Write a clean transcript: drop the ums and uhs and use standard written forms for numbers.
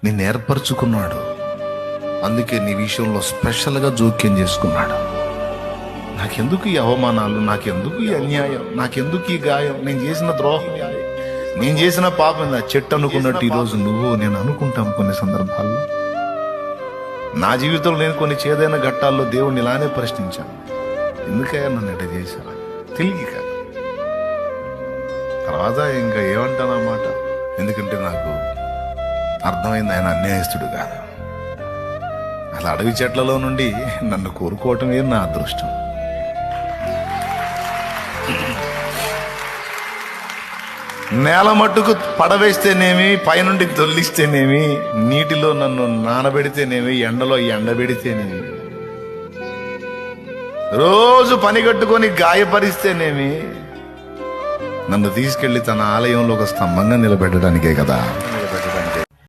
నిన్ను ఏర్పరచుకున్నాడు. అందుకే నీ విషయంలో స్పెషల్గా జోక్యం చేసుకున్నాడు. నాకెందుకు ఈ అవమానాలు, నాకెందుకు ఈ అన్యాయం, నాకెందుకు ఈ గాయం, నేను చేసిన ద్రోహం, నేను చేసిన పాపం, నా చెట్టు అనుకున్నట్టు ఈరోజు నువ్వు నేను అనుకుంటాం. కొన్ని సందర్భాల్లో నా జీవితంలో నేను కొన్ని చేదైన ఘట్టాల్లో దేవుణ్ణి ఇలానే ప్రశ్నించాను, ఎందుకయ్యా నన్ను ఎట చేశాను తిరిగి కాదు. తర్వాత ఇంకా ఏమంటానన్నమాట, ఎందుకంటే నాకు అర్థమైంది ఆయన అన్యాయస్తుడు కాదు. అలా అడవి చెట్లలో నుండి నన్ను కోరుకోవటమే నా అదృష్టం. నేల మట్టుకు పడవేస్తేనేమి, పైనుండి దొల్లిస్తేనేమి, నీటిలో నన్ను నానబెడితేనేమి, ఎండలో ఎండబెడితేనేమి, రోజు పని కట్టుకొని గాయపరిస్తేనేమి, నన్ను తీసుకెళ్లి తన ఆలయంలో ఒక స్తంభంగా నిలబెట్టడానికే కదా.